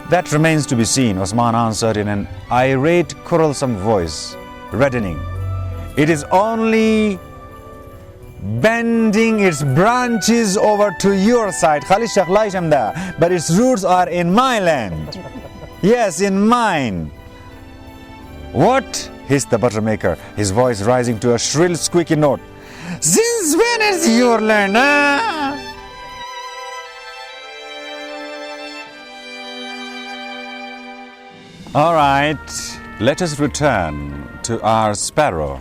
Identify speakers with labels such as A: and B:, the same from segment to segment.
A: That remains to be seen, Osman answered in an irate, quarrelsome voice, reddening. It is only bending its branches over to your side, but its roots are in my land. Yes, in mine. What? Hissed the buttermaker, his voice rising to a shrill, squeaky note. Since when is your land? All right, let us return to our sparrow,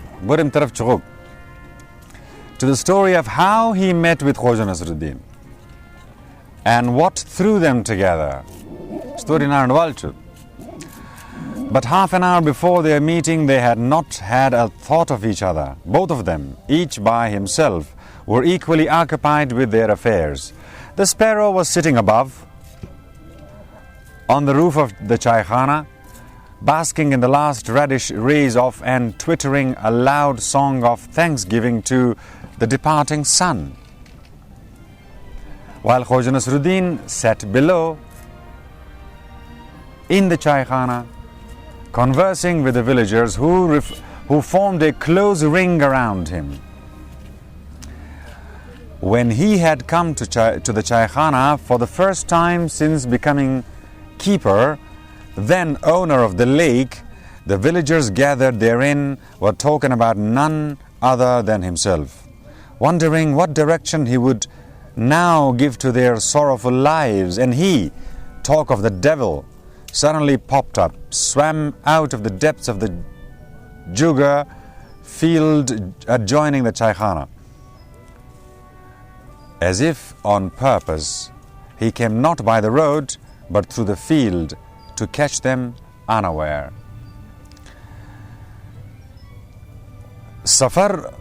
A: to the story of how he met with Khoja Nasreddin and what threw them together. Story narrative. But half an hour before their meeting, they had not had a thought of each other. Both of them, each by himself, were equally occupied with their affairs. The sparrow was sitting above, on the roof of the chaikhana, basking in the last reddish rays of and twittering a loud song of thanksgiving to the departing sun. While Khoja Nasreddin sat below, in the chaikhana, conversing with the villagers who formed a close ring around him. When he had come to the chaikhana for the first time since becoming keeper, then owner of the lake, the villagers gathered therein were talking about none other than himself, wondering what direction he would now give to their sorrowful lives. And he, talk of the devil, suddenly popped up, swam out of the depths of the Jugar field adjoining the chaikhana. As if on purpose, he came not by the road, but through the field to catch them unaware. Safar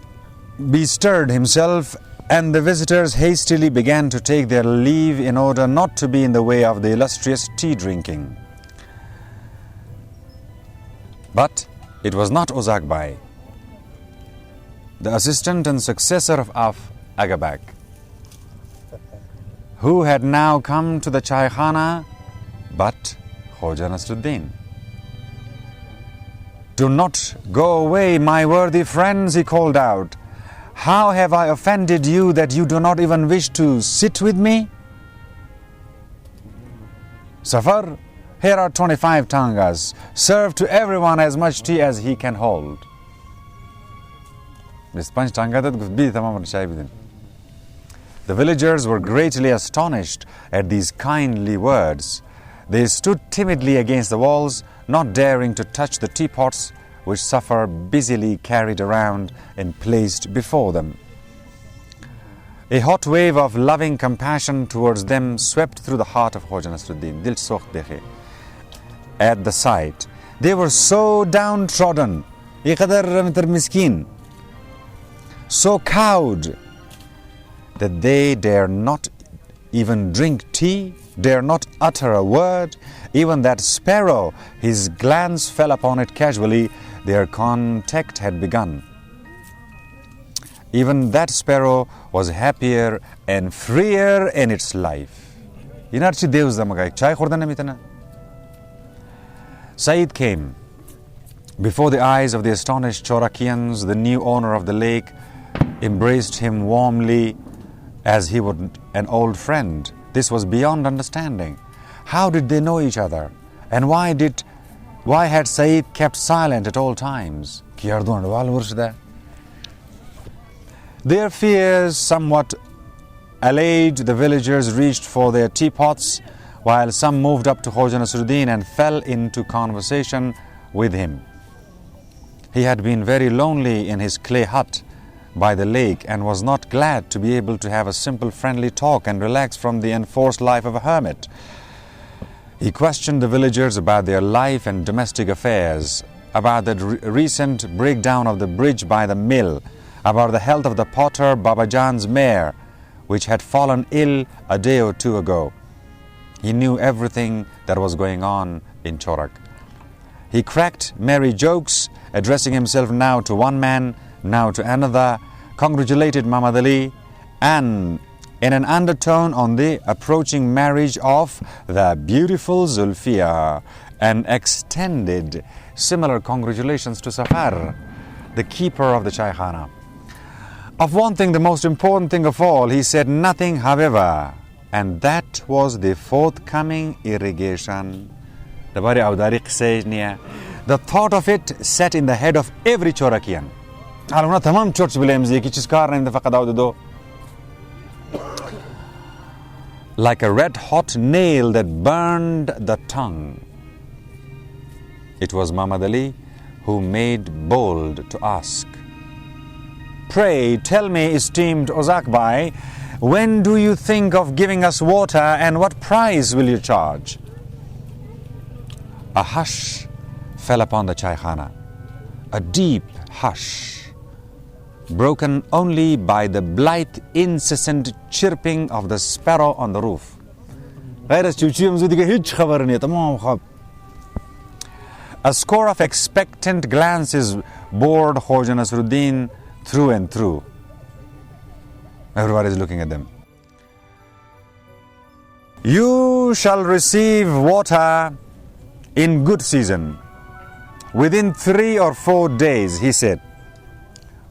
A: bestirred himself, and the visitors hastily began to take their leave in order not to be in the way of the illustrious tea drinking. But it was not Ozakbai, the assistant and successor of Agabak, who had now come to the chaikhana, but Khoja Nasreddin. Do not go away, my worthy friends, he called out. How have I offended you that you do not even wish to sit with me? Safar, here are 25 tangas. Serve to everyone as much tea as he can hold. The villagers were greatly astonished at these kindly words. They stood timidly against the walls, not daring to touch the teapots which Safar busily carried around and placed before them. A hot wave of loving compassion towards them swept through the heart of Khoja Nasreddin. Dil sokh dekhe. At the sight, they were so downtrodden, so cowed, that they dare not even drink tea, dare not utter a word. Even that sparrow, his glance fell upon it casually. Their contact had begun. Even that sparrow was happier and freer in its life. Said came. Before the eyes of the astonished Chorakians, the new owner of the lake embraced him warmly as he would an old friend. This was beyond understanding. How did they know each other? And why had Said kept silent at all times? Their fears somewhat allayed, the villagers reached for their teapots, while some moved up to Khoja Nasreddin and fell into conversation with him. He had been very lonely in his clay hut by the lake and was not glad to be able to have a simple friendly talk and relax from the enforced life of a hermit. He questioned the villagers about their life and domestic affairs, about the recent breakdown of the bridge by the mill, about the health of the potter Babajan's mare, which had fallen ill a day or two ago. He knew everything that was going on in Chorak. He cracked merry jokes, addressing himself now to one man, now to another, congratulated Muhammad Ali, and in an undertone on the approaching marriage of the beautiful Zulfiya, and extended similar congratulations to Safar, the keeper of the Chaikhana. Of one thing, the most important thing of all, he said nothing, however, and that was the forthcoming irrigation. The thought of it set in the head of every Chorakian. Like a red-hot nail that burned the tongue. It was Muhammad Ali who made bold to ask, "Pray tell me, esteemed Ozak Bhai, when do you think of giving us water and what price will you charge?" A hush fell upon the Chaikhana, a deep hush, broken only by the blithe, incessant chirping of the sparrow on the roof. A score of expectant glances bored Khoja Nasreddin through and through. Everybody is looking at them. "You shall receive water in good season, within 3 or 4 days," he said.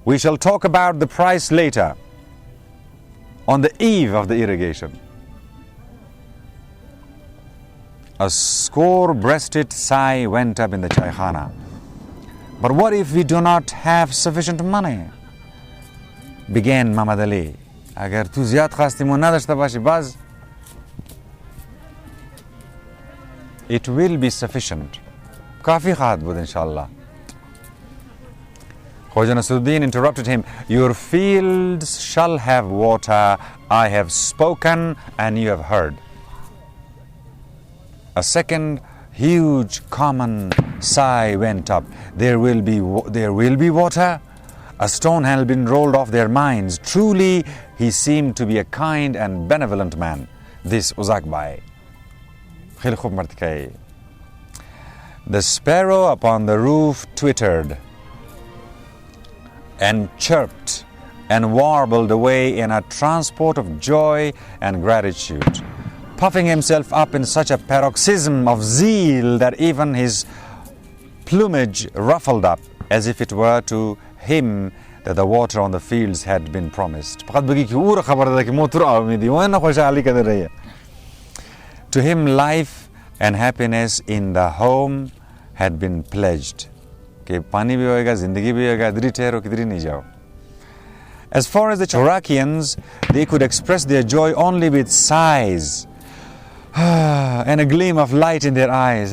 A: "We shall talk about the price later, on the eve of the irrigation." A score-breasted sigh went up in the Chaikhana. "But what if we do not have sufficient money?" began Muhammad Ali. "Agar tu ziyad khastimon nadashta bashi baz, it will be sufficient. Kafi khad bud inshallah." Khoja Nasreddin interrupted him. "Your fields shall have water. I have spoken and you have heard." A second huge common sigh went up. There will be water? A stone had been rolled off their minds. Truly, he seemed to be a kind and benevolent man, this Ozak Bhai. The sparrow upon the roof twittered and chirped and warbled away in a transport of joy and gratitude, puffing himself up in such a paroxysm of zeal that even his plumage ruffled up, as if it were to him that the water on the fields had been promised. To him, life and happiness in the home had been pledged. As far as the Chorakians, they could express their joy only with sighs and a gleam of light in their eyes.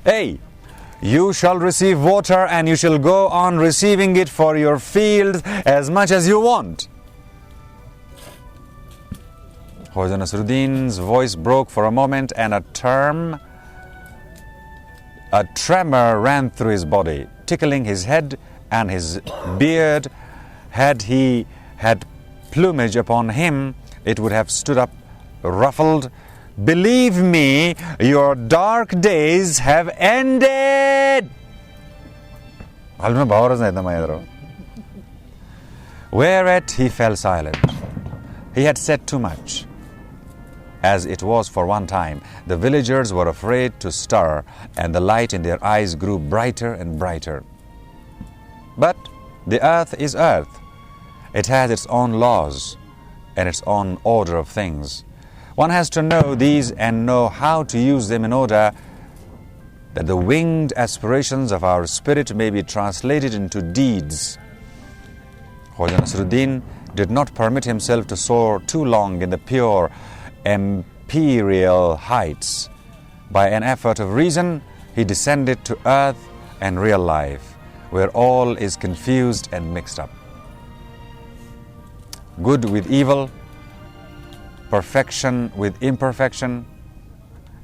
A: Hey, you shall receive water and you shall go on receiving it for your field as much as you want. Khoja Nasreddin's voice broke for a moment and a tremor ran through his body, tickling his head and his beard. Had he had plumage upon him, it would have stood up ruffled. "Believe me, your dark days have ended." Whereat he fell silent. He had said too much. As it was for one time, the villagers were afraid to stir, and the light in their eyes grew brighter and brighter. But the earth is earth. It has its own laws and its own order of things. One has to know these and know how to use them in order that the winged aspirations of our spirit may be translated into deeds. Khoja Nasreddin did not permit himself to soar too long in the pure imperial heights. By an effort of reason, he descended to earth and real life, where all is confused and mixed up. Good with evil, perfection with imperfection,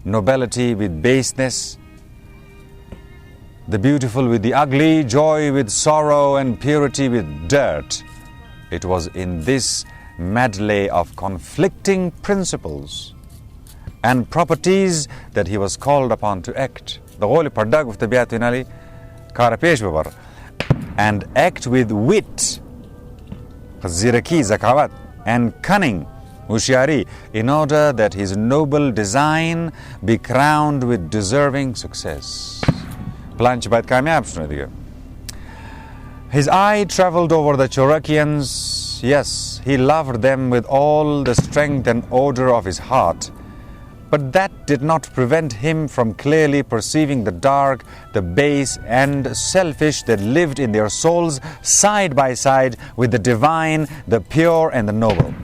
A: nobility with baseness, the beautiful with the ugly, joy with sorrow, and purity with dirt. It was in this medley of conflicting principles and properties that he was called upon to act. The whole pardag of the Biatinali Karapesh Babar. and act with wit, ziraki, zakawat, and cunning, hushiari, in order that his noble design be crowned with deserving success. Plan ch baid kamyab shune dige. His eye traveled over the Chorakians. Yes, he loved them with all the strength and odor of his heart. But that did not prevent him from clearly perceiving the dark, the base and selfish that lived in their souls side by side with the divine, the pure and the noble.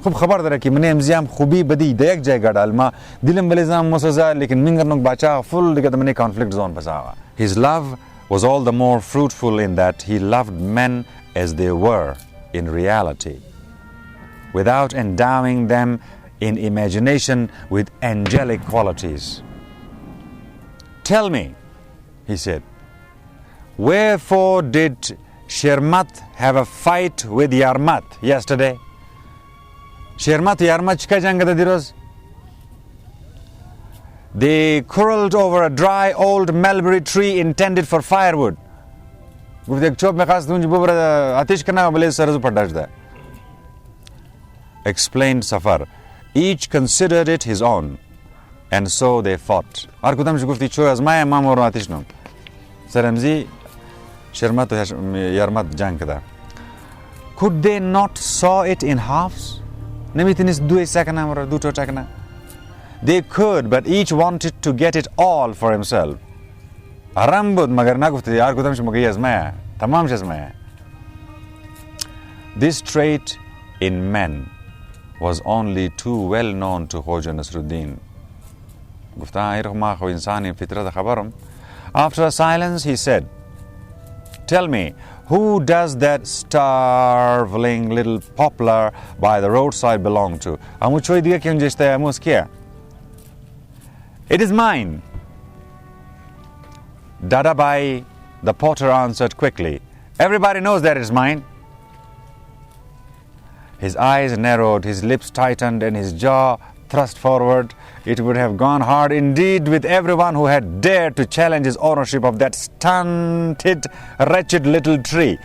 A: खूब खबर दे कि मने MGM खूबी बदी देख जाएगा डालमा दिलम बलिजाम मसजा लेकिन मिंगर नोक बाचा full दिखत मने conflict zone बसावा. His love was all the more fruitful in that he loved men as they were in reality, without endowing them in imagination with angelic qualities. Tell me, he said, wherefore did Shermat have a fight with Yarmat yesterday? Shermat Yarmat chika janga diroz? They quarreled over a dry old mulberry tree intended for firewood. Explained Safar. Each considered it his own, and so they fought. Could they not saw it in halves? They could, but each wanted to get it all for himself. This trait in men was only too well known to Khoja Nasreddin. After a silence, he said, tell me, who does that starveling little poplar by the roadside belong to? It is mine. Dadabai, the potter, answered quickly, everybody knows that it's mine. His eyes narrowed, his lips tightened, and his jaw thrust forward. It would have gone hard indeed with everyone who had dared to challenge his ownership of that stunted, wretched little tree,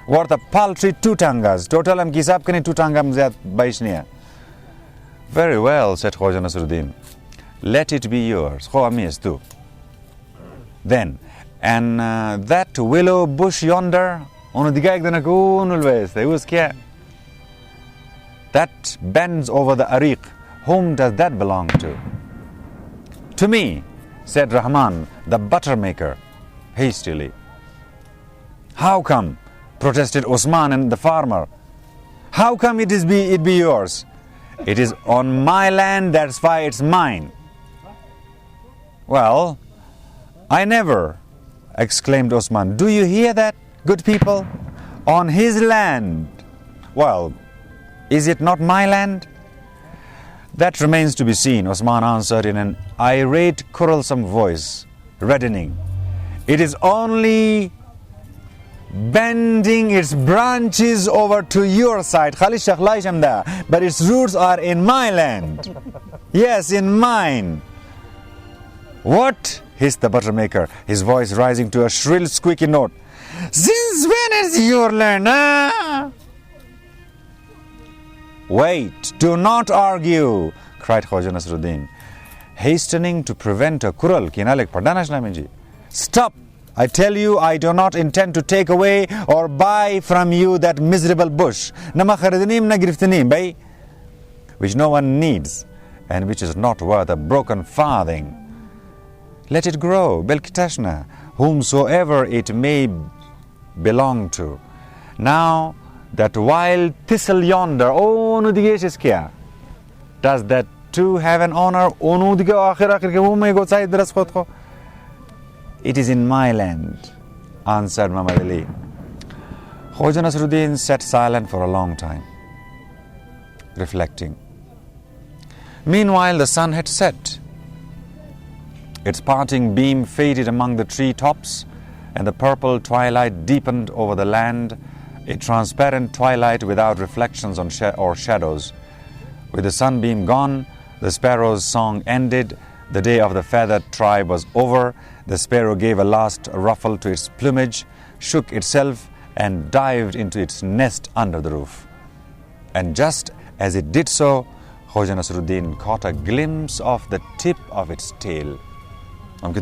A: worth a paltry 2 tangas. Total am kisab kane 2 tangam zyad baishniya. Very well, said Khoja Nasreddin. Let it be yours. Then, and that willow bush yonder, that bends over the ariq, whom does that belong to? To me, said Rahman, the butter maker, hastily. How come? Protested Osman and the farmer. How come it be yours? It is on my land, that's why it's mine. Well, I never, exclaimed Osman. Do you hear that, good people? On his land. Well, is it not my land? That remains to be seen, Osman answered in an irate, quarrelsome voice, reddening. It is only bending its branches over to your side, but its roots are in my land. Yes, in mine. What? Hissed the buttermaker, his voice rising to a shrill, squeaky note. Since when is your land? Wait, do not argue, cried Khoja Nasreddin, hastening to prevent a quarrel. Stop! I tell you, I do not intend to take away or buy from you that miserable bush, which no one needs and which is not worth a broken farthing. Let it grow, Belkitashna, whomsoever it may belong to. Now, that wild thistle yonder, does that too have an owner? It is in my land, answered Muhammad Ali. Khoja Nasreddin sat silent for a long time, reflecting. Meanwhile, the sun had set. Its parting beam faded among the tree tops, and the purple twilight deepened over the land, a transparent twilight without reflections or shadows. With the sunbeam gone, the sparrow's song ended, the day of the feathered tribe was over, the sparrow gave a last ruffle to its plumage, shook itself, and dived into its nest under the roof. And just as it did so, Khoja Nasreddin caught a glimpse of the tip of its tail. And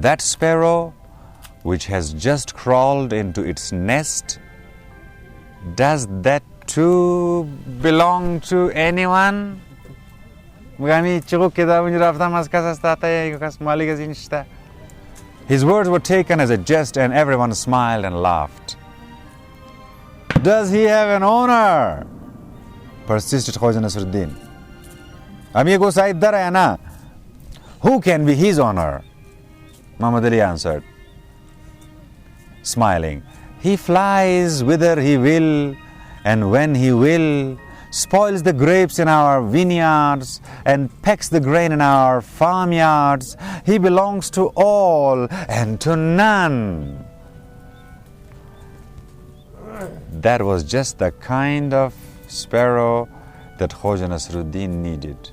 A: that sparrow, which has just crawled into its nest, does that too belong to anyone? His words were taken as a jest, and everyone smiled and laughed. Does he have an owner? Persisted Khoja Nasreddin. Who can be his owner? Muhammad Ali answered, smiling, he flies whither he will, and when he will, spoils the grapes in our vineyards and pecks the grain in our farmyards. He belongs to all and to none. That was just the kind of sparrow that Khoja Nasreddin needed.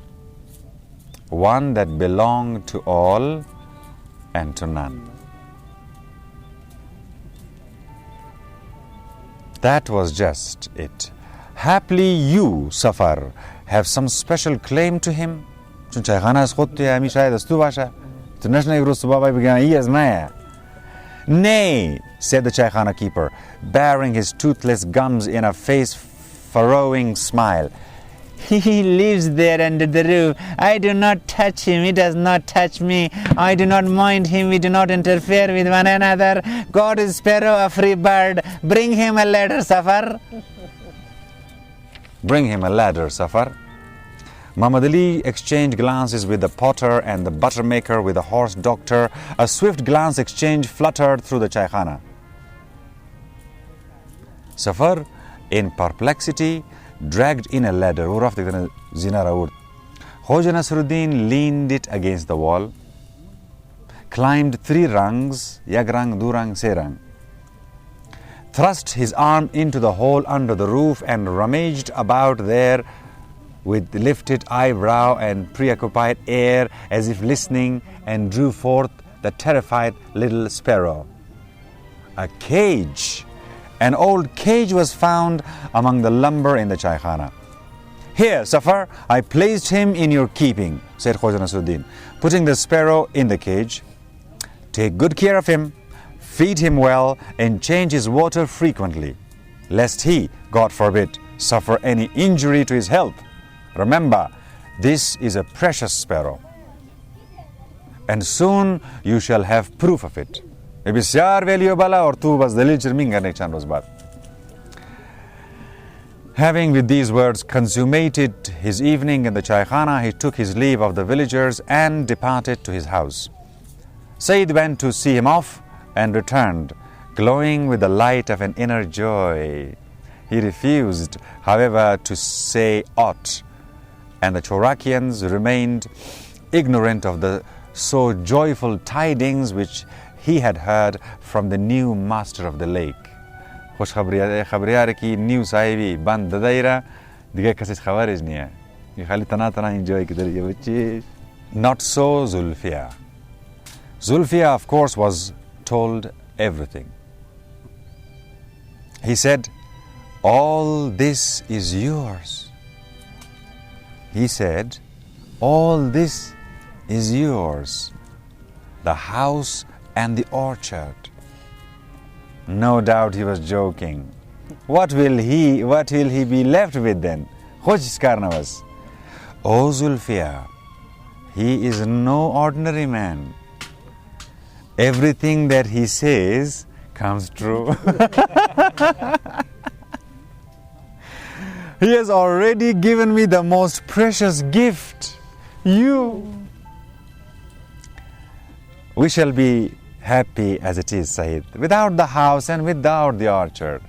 A: One that belonged to all and to none. That was just it. Haply you, Safar, have some special claim to him. Nay, said the Chaykhana keeper, baring his toothless gums in a face-furrowing smile. He lives there under the roof. I do not touch him. He does not touch me. I do not mind him. We do not interfere with one another. God is sparrow, a free bird. Bring him a ladder, Safar. Bring him a ladder, Safar. Muhammad Ali exchanged glances with the potter and the buttermaker with the horse doctor. A swift glance exchange fluttered through the Chaykhana. Safar, in perplexity, dragged in a ladder. Khoja Nasreddin leaned it against the wall, climbed 3 rungs, yagrang, durang, serang, thrust his arm into the hole under the roof and rummaged about there with lifted eyebrow and preoccupied air as if listening, and drew forth the terrified little sparrow. A cage. An old cage was found among the lumber in the Chaykhana. Here, Safar, I placed him in your keeping, said Khoja Nasreddin, putting the sparrow in the cage. Take good care of him, feed him well, and change his water frequently, lest he, God forbid, suffer any injury to his health. Remember, this is a precious sparrow, and soon you shall have proof of it. Having with these words consummated his evening in the Chaykhana, he took his leave of the villagers and departed to his house. Said went to see him off and returned, glowing with the light of an inner joy. He refused, however, to say aught, and the Chorakians remained ignorant of the so joyful tidings which he had heard from the new master of the lake. New sahibi band dadaira dige kasis khabarij niya. Ye khali tana enjoy kidar ye bachche. Not so Zulfiya. Zulfiya, of course, was told everything. He said, all this is yours. He said, all this is yours. The house and the orchard. No doubt he was joking. What will he be left with then? Khojis Karnavas. O Zulfiya, he is no ordinary man. Everything that he says comes true. He has already given me the most precious gift, you. We shall be happy as it is, Said, without the house and without the orchard.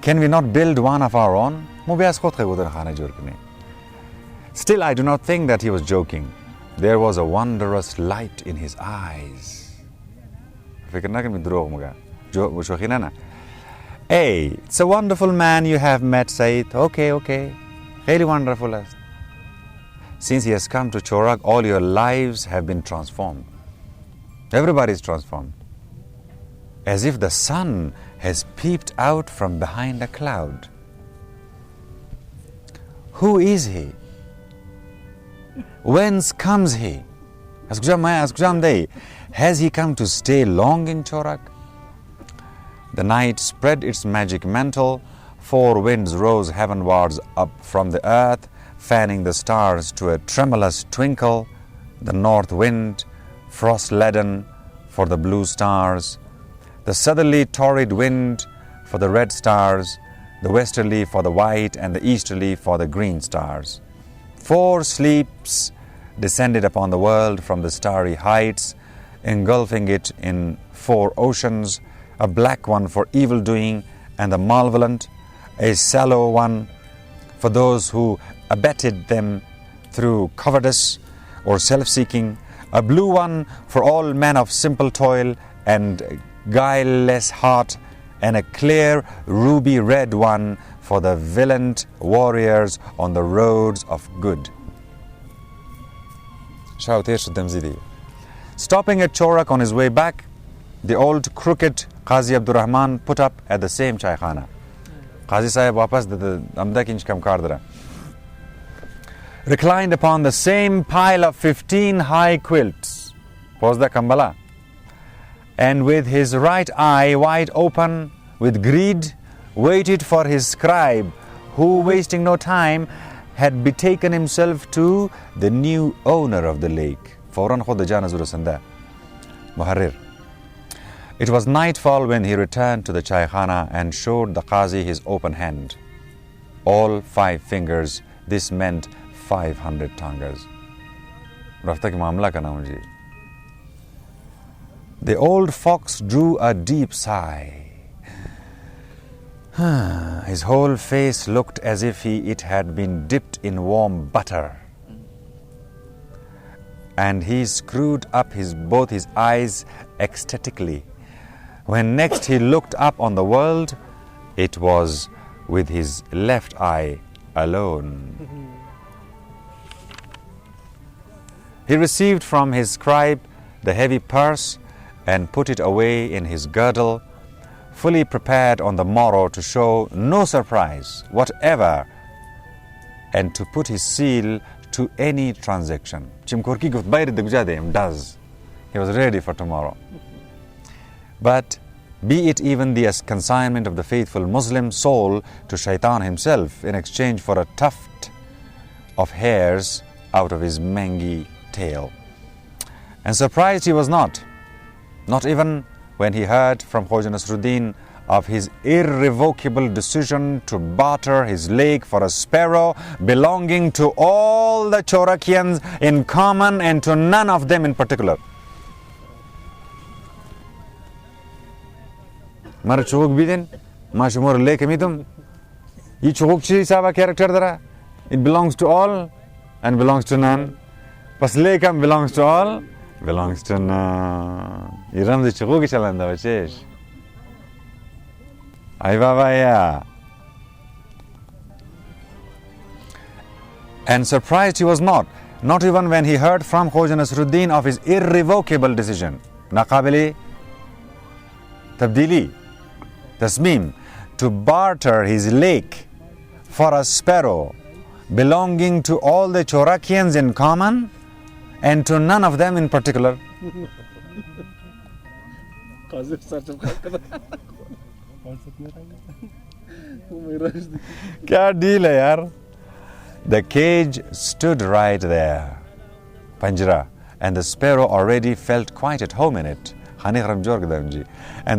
A: Can we not build one of our own? Still, I do not think that he was joking. There was a wondrous light in his eyes. Hey, it's a wonderful man you have met, Said. Okay. Really wonderful. Since he has come to Chorag, all your lives have been transformed. Everybody is transformed. As if the sun has peeped out from behind a cloud. Who is he? Whence comes he? Has he come to stay long in Chorag? The night spread its magic mantle. 4 winds rose heavenwards up from the earth, fanning the stars to a tremulous twinkle. The north wind, frost-leaden for the blue stars. The southerly torrid wind for the red stars. The westerly for the white and the easterly for the green stars. 4 sleeps descended upon the world from the starry heights, engulfing it in 4 oceans, a black one for evil-doing and the malevolent, a sallow one for those who abetted them through cowardice or self-seeking, a blue one for all men of simple toil and guileless heart, and a clear ruby red one for the valiant warriors on the roads of good. Stopping at Chorag on his way back, the old crooked Qazi Abdurrahman put up at the same chaikhana. Qazi Sahib wapas amda kinch kam kar dara. Reclined upon the same pile of 15 high quilts, was the Kambala, and with his right eye wide open with greed, waited for his scribe, who, wasting no time, had betaken himself to the new owner of the lake. Fawran khud jana zur sanda. Muharrir. It was nightfall when he returned to the chaikhana and showed the Qazi his open hand. All 5 fingers, this meant 500 tangas. Rafta ki mamla ka naam ji. The old fox drew a deep sigh. His whole face looked as if it had been dipped in warm butter. And he screwed up both his eyes ecstatically. When next he looked up on the world, it was with his left eye alone. He received from his scribe the heavy purse and put it away in his girdle, fully prepared on the morrow to show no surprise whatever and to put his seal to any transaction. Does. He was ready for tomorrow. But be it even the consignment of the faithful Muslim soul to Shaitan himself in exchange for a tuft of hairs out of his mangy tail. And surprised he was not even when he heard from Khoja Nasreddin of his irrevocable decision to barter his lake for a sparrow belonging to all the Chorakians in common and to none of them in particular. Mara chuguk bidin, ma shumor lake midum. Ye chuguk chi saba character dara. It belongs to all and belongs to none. Pas lekam belongs to all, belongs to none. Iram de chuguk chalanda bachesh. Ay babaya. And surprised he was not even when he heard from Khoja Nasreddin of his irrevocable decision. Naqabili tabdili. Tasmim, to barter his lake for a sparrow belonging to all the Chorakians in common and to none of them in particular. Kya deal hai yaar? The cage stood right there, Panjra, and the sparrow already felt quite at home in it. And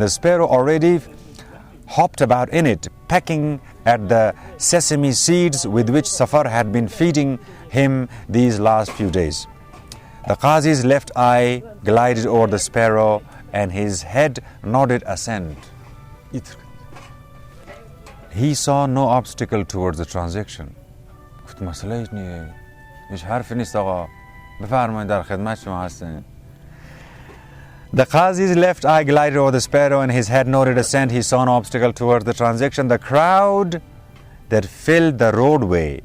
A: the sparrow already hopped about in it, pecking at the sesame seeds with which Safar had been feeding him these last few days. The Qazi's left eye glided over the sparrow and his head nodded assent. He saw no obstacle towards the transaction. The Qazi's left eye glided over the sparrow and his head noted assent. He saw no obstacle towards the transaction. The crowd that filled the roadway,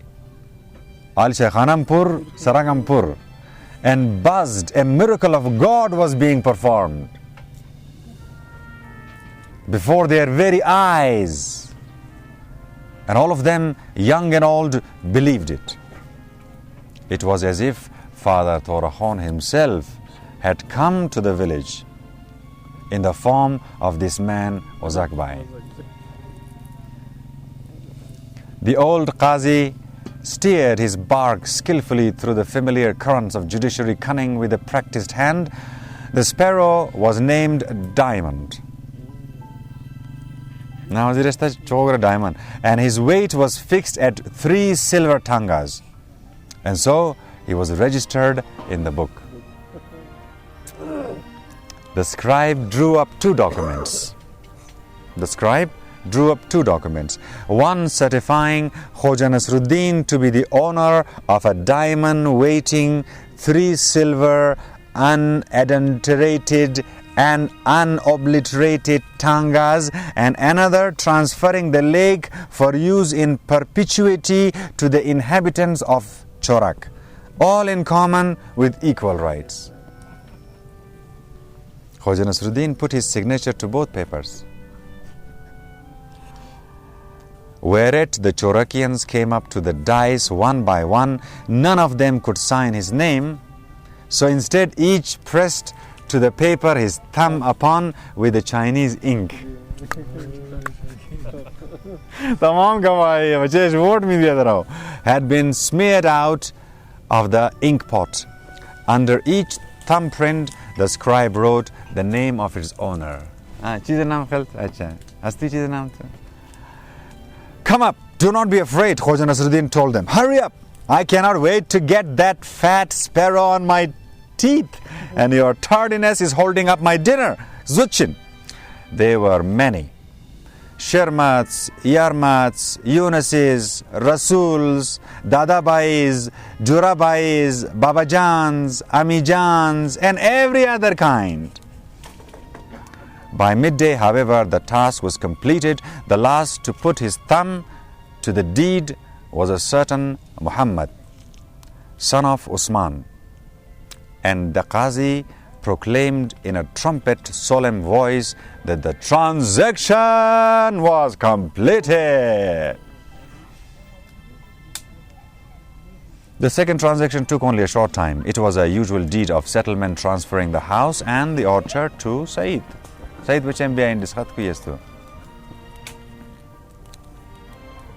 A: Al Shaykhanampur, Sarangampur, and buzzed. A miracle of God was being performed before their very eyes. And all of them, young and old, believed it. It was as if Father Torahon himself had come to the village in the form of this man, Ozakbai. The old Qazi steered his bark skillfully through the familiar currents of judiciary cunning with a practiced hand. The sparrow was named Diamond. Now there is the Chagar Diamond, and his weight was fixed at 3 silver tangas, and so he was registered in the book. The scribe drew up 2 documents. One certifying Khoja Nasreddin to be the owner of a diamond weighing 3 silver, unadulterated and unobliterated tangas, and another transferring the lake for use in perpetuity to the inhabitants of Chorak, all in common with equal rights. Khoja Nasreddin put his signature to both papers. Whereat the Chorakians came up to the dice one by one. None of them could sign his name, so instead each pressed to the paper his thumb upon with the Chinese ink. Had been smeared out of the ink pot. Under each thumbprint, the scribe wrote the name of its owner. Come up, do not be afraid, Khoja Nasreddin told them. Hurry up, I cannot wait to get that fat sparrow on my teeth, and your tardiness is holding up my dinner. Zuchin. There were many. Shermats, Yarmats, Yunuses, Rasuls, Dadabais, Jurabais, Babajans, Amijans, and every other kind. By midday, however, the task was completed. The last to put his thumb to the deed was a certain Muhammad, son of Usman. And the Qazi proclaimed in a trumpet solemn voice that the transaction was completed. The second transaction took only a short time. It was a usual deed of settlement transferring the house and the orchard to Said. Said which MBI in this khat ku yestu.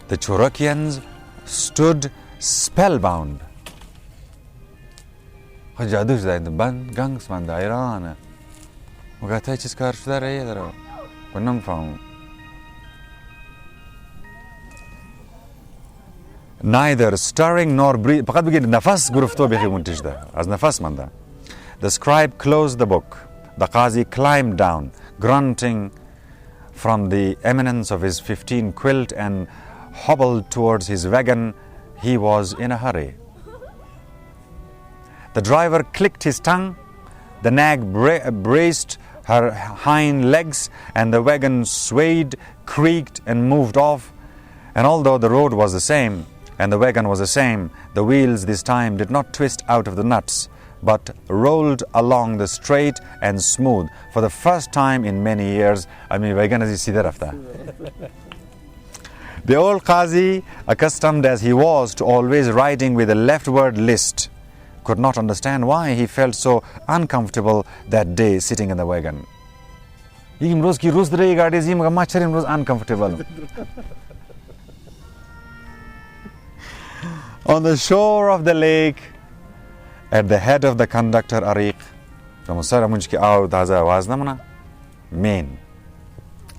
A: The Chorakians stood spellbound. Jadus da ban gangs man da Iran. Mugatay chis kar shda rahi hai daro. Kunam faum. Neither stirring nor breathing. Faqat begin nafas gurufto behi muntishda. As nafas manda. The scribe closed the book. The Qazi climbed down, grunting from the eminence of his 15 quilt, and hobbled towards his wagon. He was in a hurry. The driver clicked his tongue. The nag braced her hind legs, and the wagon swayed, creaked, and moved off. And although the road was the same, and the wagon was the same, the wheels this time did not twist out of the nuts, but rolled along the straight and smooth. For the first time in many years, wagon is seedha rafta. The old Qazi, accustomed as he was to always riding with a leftward list, could not understand why he felt so uncomfortable that day sitting in the wagon. Uncomfortable. On the shore of the lake, at the head of the conductor Ariq, main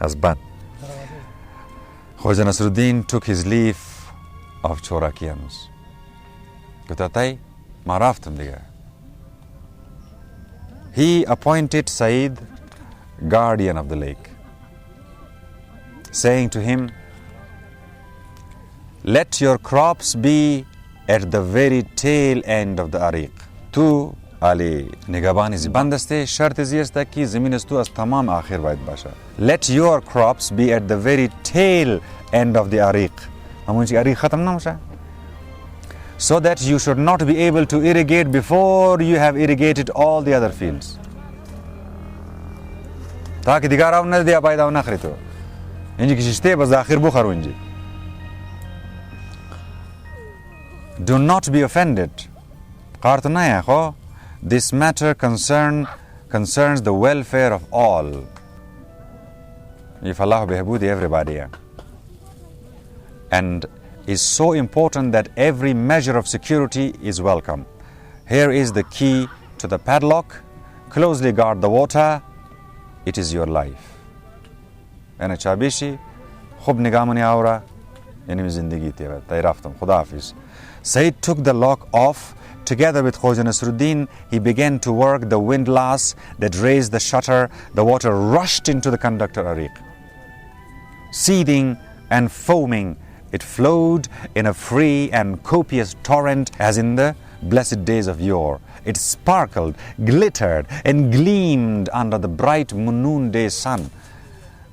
A: husband, Khoja Nasreddin took his leave of Chorakians. He appointed Said guardian of the lake, saying to him, let your crops be at the very tail end of the Ariq. Tu Ali nigabani zi bandaste shart ziyasta ki zaminestu as tamam akhir baid basha. Let your crops be at the very tail end of the ariq. Amunchi ariq khatam na musha. So that you should not be able to irrigate before you have irrigated all the other fields. Taaki digarav na diya paida na khrito. Inji kishiste bas akhir bukhar inji. Do not be offended. Qaart na hai kho. This matter concerns the welfare of all. If Allah behbudi everybody. And is so important that every measure of security is welcome. Here is the key to the padlock. Closely guard the water. It is your life. Ana chabishi khub nigamani aura yani zindagi teva tay raftam khuda hafiz. Said took the lock off. Together with Khoja Nasreddin, he began to work the windlass that raised the shutter. The water rushed into the conductor ariq. Seething and foaming, it flowed in a free and copious torrent as in the blessed days of yore. It sparkled, glittered, and gleamed under the bright noonday sun.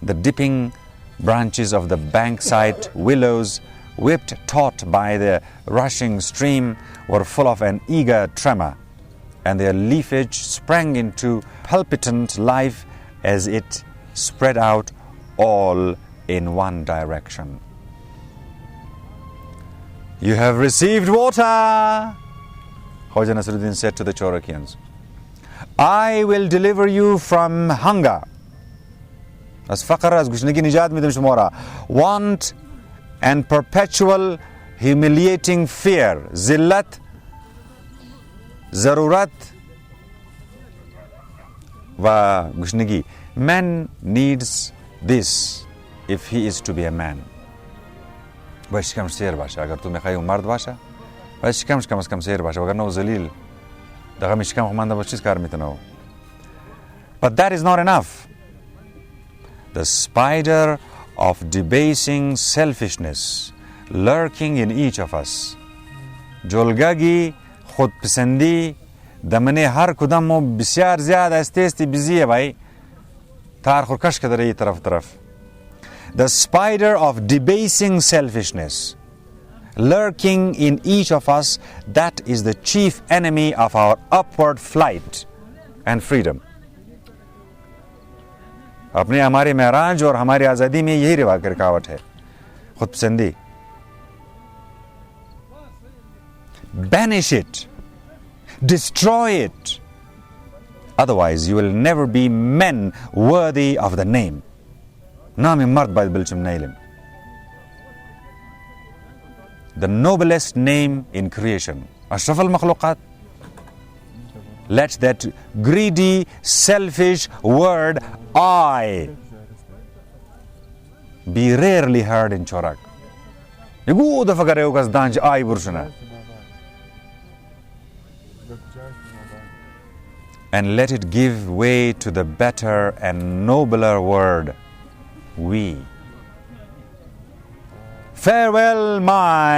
A: The dipping branches of the bankside willows, whipped taut by the rushing stream, were full of an eager tremor, and their leafage sprang into palpitant life as it spread out all in one direction. You have received water, Khoja Nasreddin said to the Chorakians. I will deliver you from hunger. As faqr, as gushnagi nijat midam shumara. Want and perpetual humiliating fear, zillat, zarurat, wa gushnagi. Man needs this if he is to be a man. باش كم سير باشا اگر تو میخوای مرد باشه باش کم از کم سیر باشه وگرنه ذلیل دغه میش کم خمانده با چیز کار میتونه. But that is not enough. The spider of debasing selfishness lurking in each of us, جلگگی خودپسندی دمنه هر کدام بسیار زیاد استیستی بزیه بای تار خورکش که داره ای طرف. The spider of debasing selfishness lurking in each of us, that is the chief enemy of our upward flight and freedom. अपने हमारे महराज और हमारी आज़ादी में यही रुकावट है, खुदपसंदी. Banish it, destroy it, otherwise you will never be men worthy of the name. نام مرد باید بلچم نیلم. The noblest name in creation, أشرف المخلوقات. Let that greedy, selfish word I be rarely heard in Chorak. يقول ده فكر يوكس دانج I برشنا. And let it give way to the better and nobler word we. Farewell,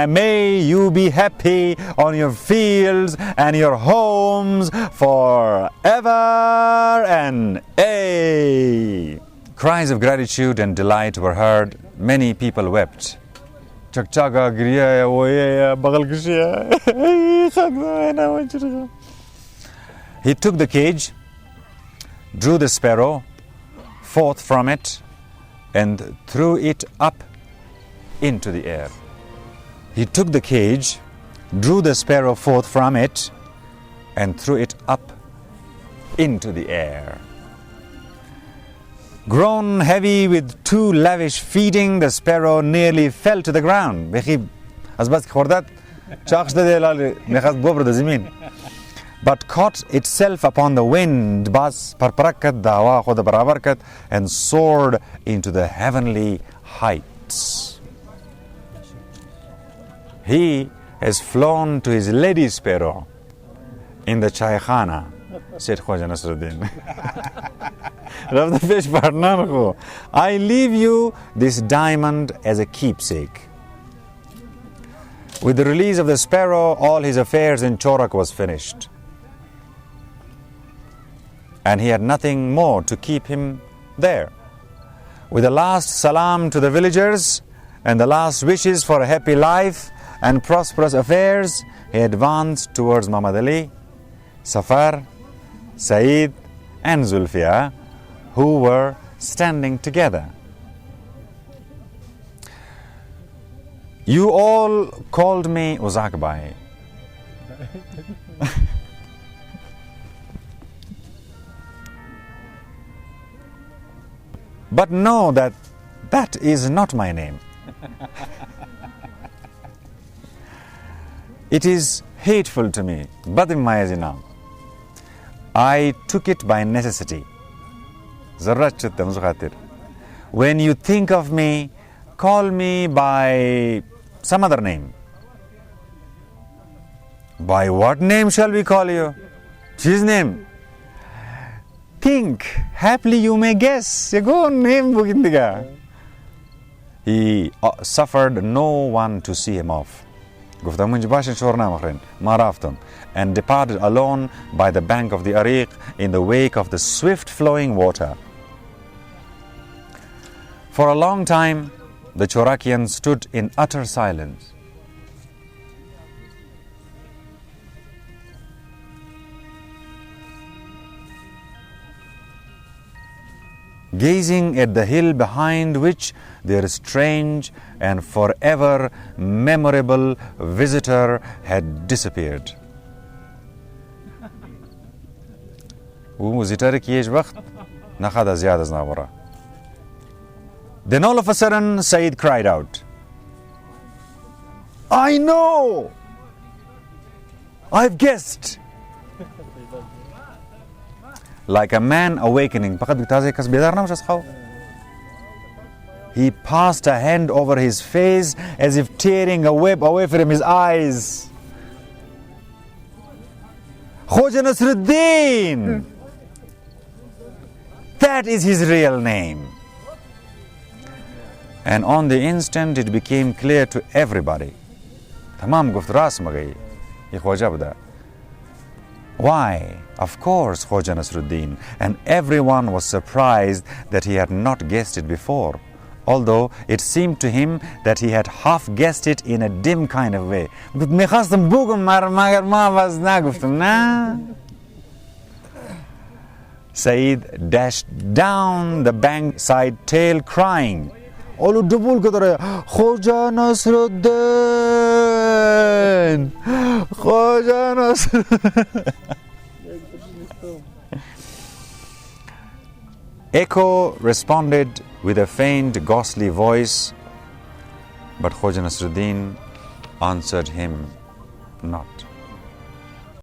A: may you be happy on your fields and your homes forever and aye. Cries of gratitude and delight were heard. Many people wept. Chagar, he took the cage, drew the sparrow forth from it, and threw it up into the air. He took the cage, drew the sparrow forth from it, and threw it up into the air. Grown heavy with too lavish feeding, the sparrow nearly fell to the ground. But caught itself upon the wind, and soared into the heavenly heights. He has flown to his lady sparrow in the Chaykhana, said Khoja Nasreddin. I leave you this diamond as a keepsake. With the release of the sparrow, all his affairs in Chorak was finished. and he had nothing more to keep him there. With the last salam to the villagers and the last wishes for a happy life and prosperous affairs, he advanced towards Muhammad Ali, Safar, Saeed and Zulfiya, who were standing together. You all called me Uzak Bhai. But know that that is not my name. It is hateful to me. I took it by necessity. When you think of me, call me by some other name. By what name shall we call you? His name. Think, happily you may guess. He suffered no one to see him off. And departed alone by the bank of the Ariq in the wake of the swift flowing water. For a long time, the Chorakians stood in utter silence. Gazing at the hill behind which their strange and forever memorable visitor had disappeared. Then all of a sudden, Saeed cried out, I know! I've guessed! Like a man awakening. He passed a hand over his face as if tearing a web away from his eyes. Khoja Nasreddin! That is his real name. And on the instant it became clear to everybody. Why? Of course, Khoja Nasreddin. And everyone was surprised that he had not guessed it before, although it seemed to him that he had half guessed it in a dim kind of way. Saeed dashed down the bankside tail crying, Khoja Nasreddin! Khoja Nasreddin! Echo responded with a faint, ghostly voice, but Khoja Nasreddin answered him not.